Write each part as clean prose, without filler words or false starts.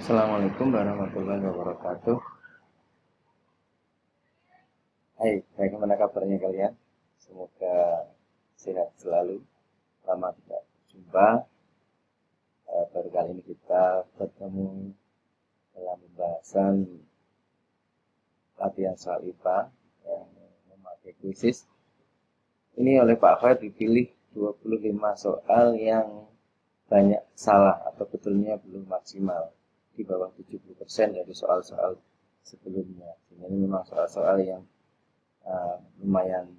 Assalamualaikum warahmatullahi wabarakatuh. Hai, bagaimana kabarnya kalian? Semoga sehat selalu. Lama tidak berjumpa. Baru kali ini kita bertemu dalam pembahasan latihan soal IPA yang memakai kuisis. Ini oleh Pak Fahd dipilih 25 soal yang banyak salah atau betulnya belum maksimal, di bawah 70% dari soal-soal sebelumnya. Ini memang soal-soal yang lumayan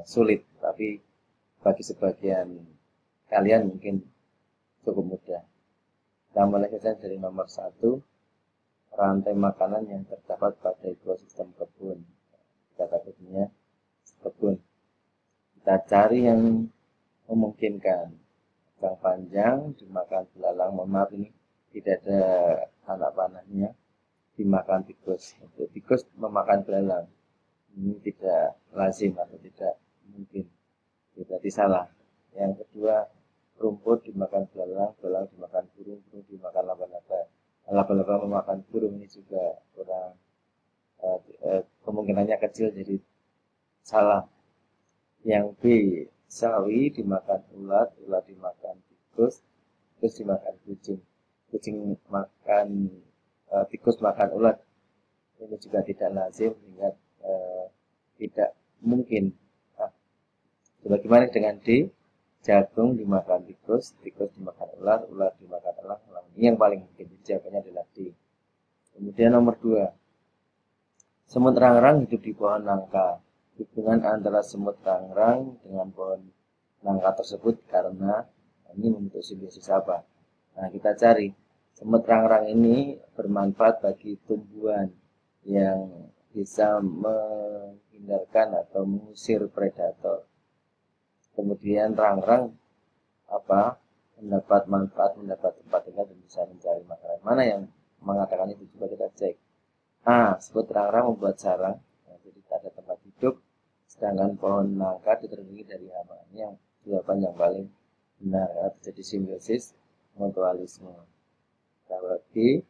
sulit, tapi bagi sebagian kalian mungkin cukup mudah. Kita mulai saja dari nomor 1, rantai makanan yang terdapat pada ekosistem kebun. Kata kuncinya kebun. Kita cari yang memungkinkan. Yang panjang dimakan belalang, mohon maaf ini tidak ada anak panahnya, dimakan tikus. Untuk tikus memakan belalang ini tidak lazim atau tidak mungkin, berarti salah. Yang kedua, rumput dimakan belalang, belalang dimakan burung, burung dimakan laba-laba, laba-laba memakan burung, ini juga kurang kemungkinannya kecil, jadi salah. Yang B, sawi dimakan ulat, ulat dimakan tikus, tikus dimakan kucing, kucing makan tikus makan ulat, ini juga tidak lazim sehingga tidak mungkin. Bagaimana dengan D? Jagung dimakan tikus, tikus dimakan ular, ular dimakan elang, elang. Ini yang paling mungkin, jawabannya adalah D. Kemudian nomor 2, semut rangrang hidup di pohon nangka. Hubungan antara semut rangrang dengan pohon nangka tersebut karena ini membentuk simbiosis apa? Nah, kita cari. Semut rangrang ini bermanfaat bagi tumbuhan yang bisa menghindarkan atau mengusir predator. Kemudian rangrang mendapat manfaat, mendapat tempat tinggal dan bisa mencari makanan. Mana yang mengatakan itu? Coba kita cek. Semut rangrang membuat sarang, jadi ada tempat hidup, sedangkan pohon nangka terlindungi dari hama. Ini yang jawaban yang paling benar, terjadi simbiosis mutualisme. Berarti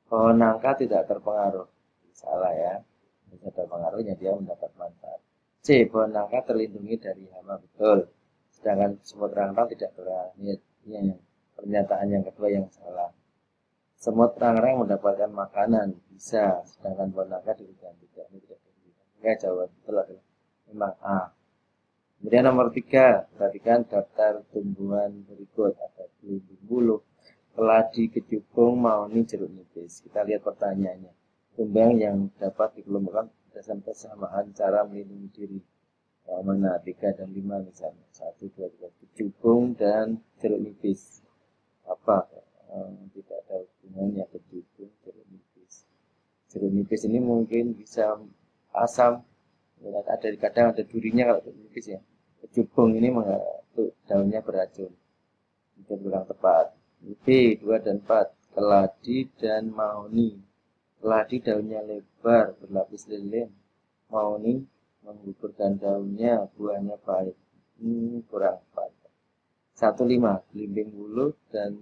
pohon nangka tidak terpengaruh, salah ya, tidak terpengaruhnya, dia mendapat manfaat. C, pohon nangka terlindungi dari hama, betul, sedangkan semut rangrang tidak terpengaruh. Ini yang pernyataan yang kedua yang salah. Semut rangrang mendapatkan makanan, bisa, sedangkan pohon nangka dirugikan, tidak. Ini tidak dirugikan. Oke, jawaban betul adalah memang A. Kemudian nomor 3, perhatikan daftar tumbuhan berikut. Ada belimbing buluh, keladi, kecubung, mauni, jeruk nipis. Kita lihat pertanyaannya. Tumbuhan yang dapat dikelompokkan berdasarkan kesamaan cara melindungi diri. Yang mana 3 dan 5 misalnya. 1, 2, 3. Kecubung dan jeruk nipis. Apa? Tidak ada hubungannya kecubung, jeruk nipis. Jeruk nipis ini mungkin bisa asam. Ada kadang ada durinya kalau jeruk nipis ya. Kecubung ini daunnya beracun. Itu kurang tepat. B, 2 dan 4. Keladi dan mauni. Keladi daunnya lebar, berlapis lilin. Mauni menggugurkan daunnya, buahnya pahit. Ini kurang tepat. 1, 5. Belimbing buluh dan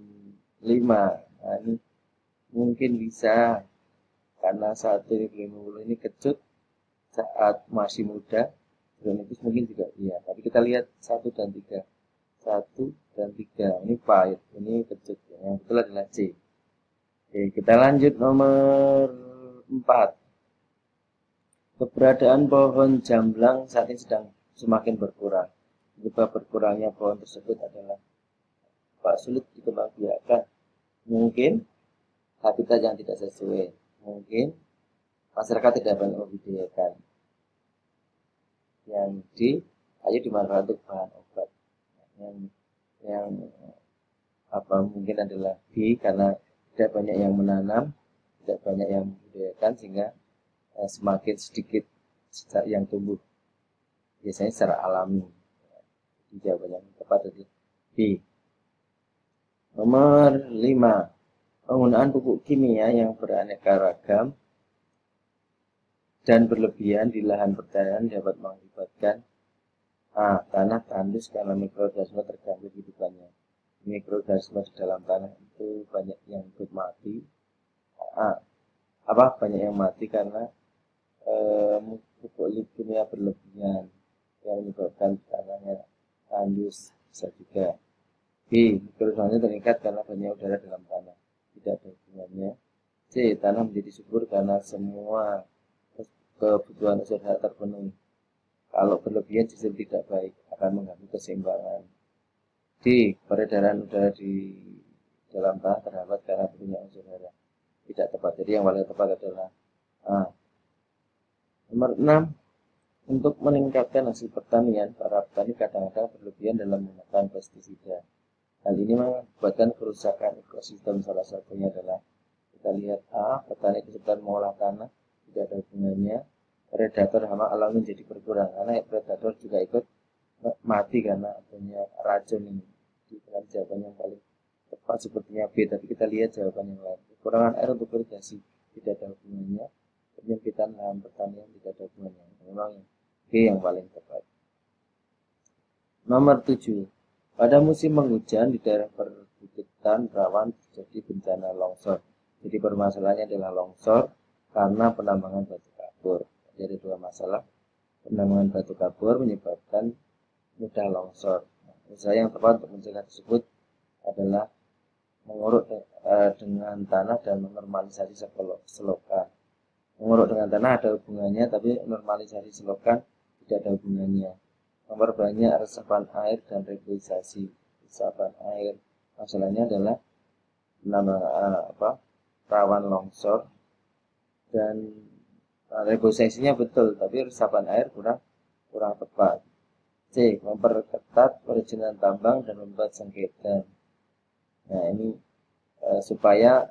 5. Nah, ini mungkin bisa, karena saat ini belimbing buluh ini kecut saat masih muda, jeruk nipis mungkin juga iya. Tapi kita lihat 1 dan 3. 1 dan 3 ini pahit, ini kecut. Yang betul adalah C. Oke, kita lanjut nomor 4. Keberadaan pohon jamblang saat ini sedang semakin berkurang. Penyebab berkurangnya pohon tersebut adalah sulit dikembangbiakkan. Mungkin habitat yang tidak sesuai, mungkin masyarakat tidak banyak membudidayakan. Yang D, kayu dimanfaatkan untuk bahan obat. Yang mungkin adalah B, karena tidak banyak yang menanam, tidak banyak yang membudidayakan, sehingga semakin sedikit yang tumbuh biasanya secara alami. Jadi jawabannya tepat adalah B. Nomor 5, penggunaan pupuk kimia yang beraneka ragam dan berlebihan di lahan pertanian dapat mengakibatkan tanah tandus karena mikroorganisme terganggu kehidupannya. Mikroorganisme di dalam tanah itu banyak yang banyak yang mati karena pupuk kimia berlebihan yang menyebabkan tanahnya tandus. Bisa juga. B. Kerusakannya meningkat karena banyak udara dalam tanah. Tidak ada hubungannya. C. Tanah menjadi subur karena semua kebutuhan unsur hara terpenuhi. Kalau berlebihan justru tidak baik, akan mengganggu keseimbangan. D. Peredaran udara di dalam tanah terhambat karena banyak unsur hara. Tidak tepat. Jadi yang paling tepat adalah A. Nomor 6. Untuk meningkatkan hasil pertanian, para petani kadang-kadang berlebihan dalam menggunakan pestisida. Hal ini mengakibatkan kerusakan ekosistem. Salah satunya adalah kita lihat A. Petani kesulitan mengolah tanah, tidak ada hubungannya. Predator hama alam menjadi berkurang karena predator juga ikut mati karena adanya racun ini. Bukan jawaban yang paling tepat sepertinya B, tapi kita lihat jawaban yang lain. Kekurangan air untuk irigasi tidak ada hubungannya. Penyempitan lahan pertanian tidak ada hubungannya. Memang B yang paling tepat. Nomor 7. Pada musim penghujan di daerah perbukitan rawan terjadi bencana longsor. Jadi permasalahannya adalah longsor karena penambangan batu kapur. Jadi dua masalah. Penambangan batu kapur menyebabkan mudah longsor. Usaha yang tepat untuk mencegah tersebut adalah menguruk dengan tanah dan menormalisasi selokan. Menguruk dengan tanah ada hubungannya, tapi normalisasi selokan tidak ada hubungannya. Memperbanyak resapan air dan reboisasi. Resapan air masalahnya adalah rawan longsor, dan reboisasinya betul, tapi resapan air kurang tepat. C. Memperketat perizinan tambang dan membuat sengketa. Nah ini supaya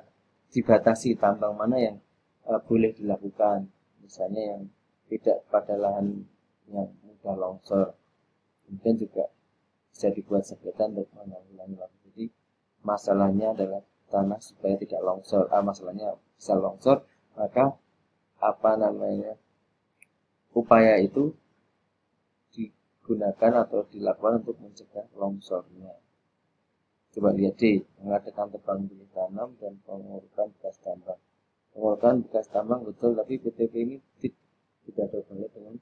dibatasi tambang mana yang boleh dilakukan, misalnya yang tidak pada lahan yang mudah longsor. Kemudian juga bisa dibuat sengketa untuk menanggulangi longsor. Jadi masalahnya adalah tanah supaya tidak longsor. Masalahnya bisa longsor, maka upaya itu digunakan atau dilakukan untuk mencegah longsornya. Coba lihat D. Mengadakan tebang pilih tanam dan pengurukan bekas tambang. Pengurukan bekas tambang betul, tapi PTP ini tidak ada hubungannya dengan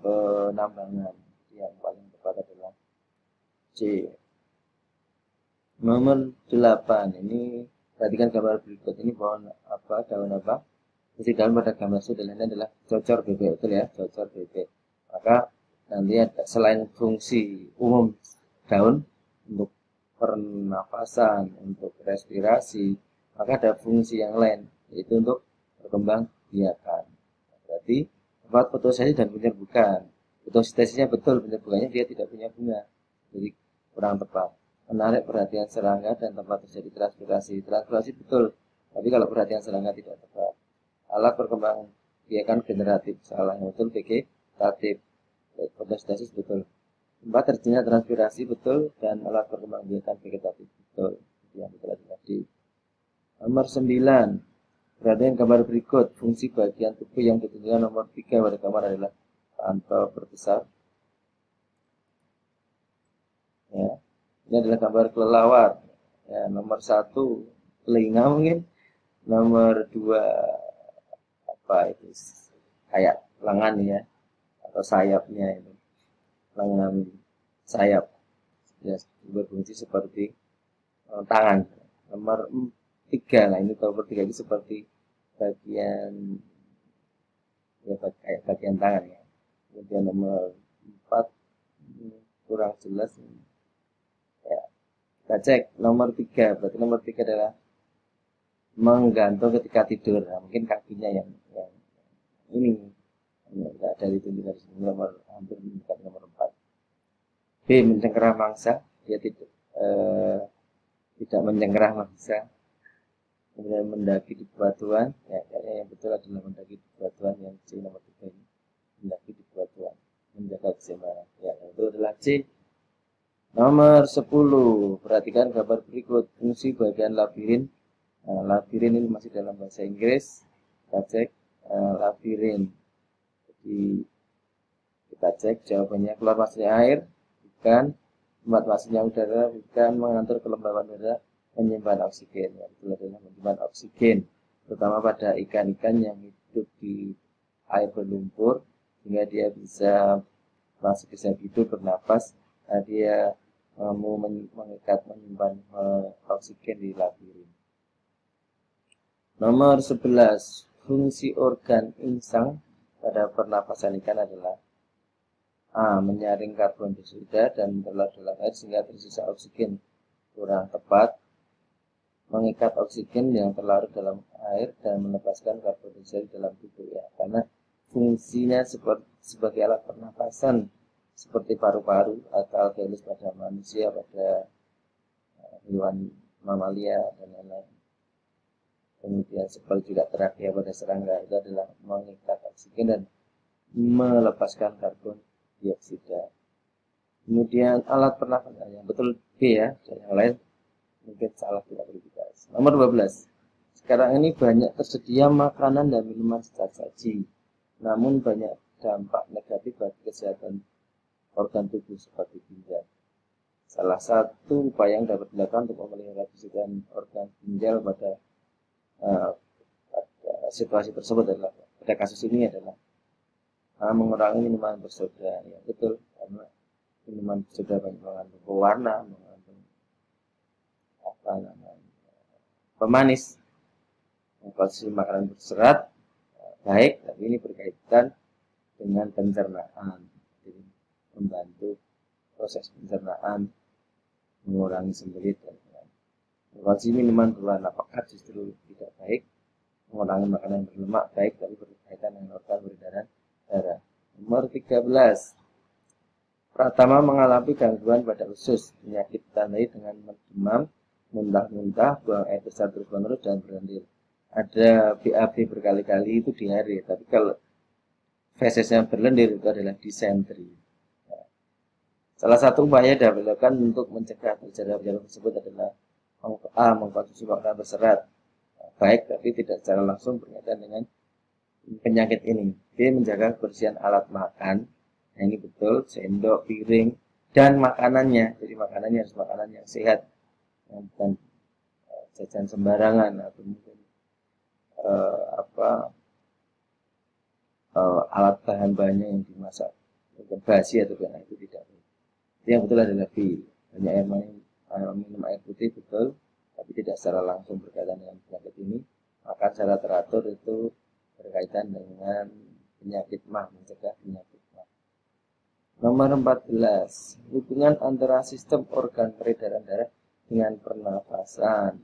penambangan. Yang paling tepat adalah C. Nomor 8. Ini perhatikan gambar berikut ini, daun apa? Isi daun pada gambar ini adalah cocor bebek, betul ya, cocor bebek. Maka nanti ada, selain fungsi umum daun untuk pernafasan, untuk respirasi, maka ada fungsi yang lain, yaitu untuk berkembang biakan. Berarti tempat fotosintesa dan penyerbukan. Fotosintesisnya betul, penyerbukannya dia tidak punya bunga, jadi kurang tepat. Menarik perhatian serangga dan tempat terjadi transpirasi. Transpirasi betul, tapi kalau perhatian serangga tidak tepat. Alat perkembangan biakan generatif, salah, yang betul vegetatif. Fotosintesis betul. Tempat terjadinya transpirasi betul, dan alat perkembangan biakan vegetatif betul. Yang betul tadi. Nomor 9. Perhatian gambar berikut. Fungsi bagian tubuh yang ditunjukkan nomor 3 pada gambar adalah pantau berbesar. Ya. Ini adalah gambar kelelawar. Ya, nomor 1 telinga mungkin. Nomor 2 itu kayak lengan ya, atau sayapnya itu. Lengan sayap. Ya, berfungsi seperti tangan. Nomor 3 lah, ini nomor 3 ini seperti bagian ya, kayak bagian tangan ya. Kemudian nomor 4 kurang jelas ya. Kita cek nomor 3, berarti nomor 3 adalah menggantung ketika tidur. Nah, mungkin kakinya yang ini enggak ada ditunjukkan di sini, nomor hampir mendekat nomor 4. B. Mencengkerah mangsa, ya tidak mencengkerah mangsa. Kemudian mendaki di bebatuan, ya yang betul adalah mendaki di bebatuan, yang C nomor 3 ini, mendaki di bebatuan, menjaga keseimbangan. Ya, itu adalah C. Nomor 10, perhatikan gambar berikut. Fungsi bagian labirin. Nah, labirin ini masih dalam bahasa Inggris. Kita cek labirin. Jadi kita cek jawabannya, keluar masuknya air, bukan. Tempat masuknya udara, bukan. Mengatur kelembaban udara, menyimpan oksigen. Ya, itu adalah menyimpan oksigen. terutama pada ikan-ikan yang hidup di air berlumpur, sehingga dia bisa masih bisa hidup bernapas. Nah, dia mau mengikat menyimpan oksigen di labirin. Nomor 11, fungsi organ insang pada pernapasan ikan adalah A. Menyaring karbon dioksida dan berlarut dalam air sehingga tersisa oksigen kurang tepat. Mengikat oksigen yang terlarut dalam air dan melepaskan karbon dioksida dalam tubuh, ya, karena fungsinya sebagai alat pernapasan seperti paru-paru atau alveolus pada manusia, pada hewan mamalia dan lain-lain. Kemudian seperti juga trakea pada serangga, itu adalah mengikat oksigen dan melepaskan karbon dioksida. Kemudian alat pernapasan yang betul B ya, yang lain mungkin salah, tidak perlu dibahas. Nomor 12. Sekarang ini banyak tersedia makanan dan minuman secara saji, namun banyak dampak negatif bagi kesehatan organ tubuh seperti ginjal. Salah satu upaya yang dapat dilakukan untuk memelihara kesehatan organ ginjal pada situasi tersebut adalah, pada kasus ini adalah mengurangi minuman bersoda. Ya betul, karena minuman bersoda banyak mengandung pewarna, mengandung pemanis. Konsumsi makanan berserat baik, tapi ini berkaitan dengan pencernaan, jadi membantu proses pencernaan, mengurangi sembelit. Konsumsi minuman berwarna pekat justru tidak baik. Mengurangi makanan berlemak baik, tapi berkaitan dengan organ peredaran darah. Nomor 13. Pratama mengalami gangguan pada usus, penyakit ditandai dengan demam, muntah-muntah, buang air besar terus-menerus dan berlendir. Ada BAB berkali-kali, itu diare, tapi kalau fesesnya berlendir itu adalah disentri. Salah satu upaya dapat dilakukan untuk mencegah terjadinya penyakit tersebut adalah A. Mengkonsumsi makanan berserat baik, tapi tidak secara langsung berkaitan dengan penyakit ini. B. Menjaga kebersihan alat makan. Nah, ini betul, sendok, piring, dan makanannya. Jadi makanannya harus makanan yang sehat, bukan jajan sembarangan atau mungkin alat bahan-bahannya yang dimasak mungkin basi atau bagaimana, itu tidak. Yang betul adalah B. Banyak minum air putih, betul, tapi tidak secara langsung berkaitan dengan penyakit ini. Makan secara teratur itu berkaitan dengan penyakit MAH, mencegah penyakit MAH. Nomor 14. Hubungan antara sistem organ peredaran darah dengan pernafasan.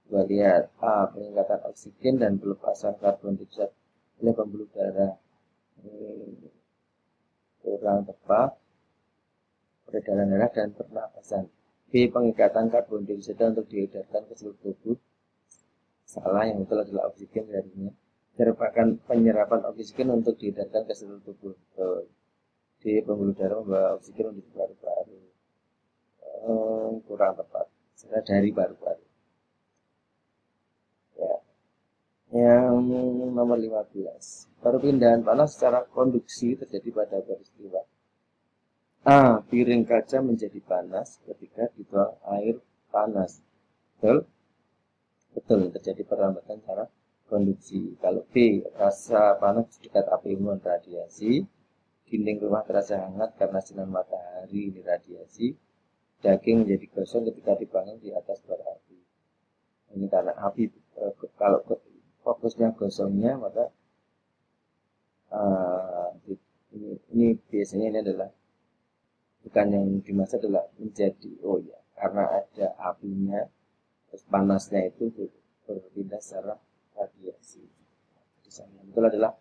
Kita lihat A. Peningkatan oksigen dan pelepasan karbon dioksida oleh pembuluh darah. Ini kurang tepat. Peredaran darah dan pernafasan. B. Pengikatan karbon dioksida untuk diedarkan ke seluruh tubuh. Salah, yang betul adalah oksigen jadinya. Penyerapan oksigen untuk diedarkan ke seluruh tubuh. D. Pembuluh darah membawa oksigen untuk paru-paru. Kurang tepat. Setelah dari paru-paru. Ya. Yang nomor 15. Perpindahan panas secara konduksi terjadi pada peristiwa A. Piring kaca menjadi panas ketika dituang air panas. Betul? Betul, terjadi perlambatan secara konduksi. Kalau B. Rasa panas di dekat api imun radiasi. Dinding rumah terasa hangat karena sinar matahari ini radiasi. Daging menjadi gosong ketika dipanggang di atas bara api. Ini karena api. Kalau fokusnya gosongnya, maka ini biasanya ini adalah bukan yang dimaksud adalah menjadi karena ada apinya, terus panasnya itu berpindah secara radiasi. Itu adalah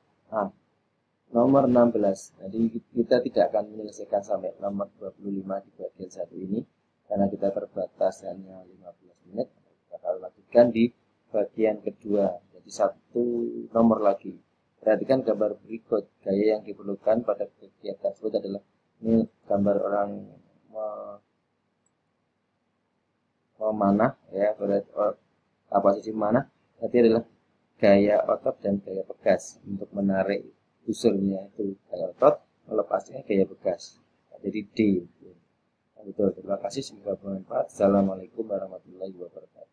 nomor 16. Jadi kita tidak akan menyelesaikan sampai nomor 25 di bagian satu ini karena kita terbatas hanya 15 menit. Kita akan lanjutkan di bagian kedua. Jadi satu nomor lagi. Perhatikan gambar berikut. Gaya yang diperlukan pada kegiatan tersebut adalah, ini gambar orang memanah, ya, posisi memanah. Berarti adalah gaya otot dan gaya pegas. Untuk menarik usulnya itu gaya otot, melepasnya gaya pegas. Jadi D. Betul. Terima kasih, semoga bermanfaat. Assalamualaikum warahmatullahi wabarakatuh.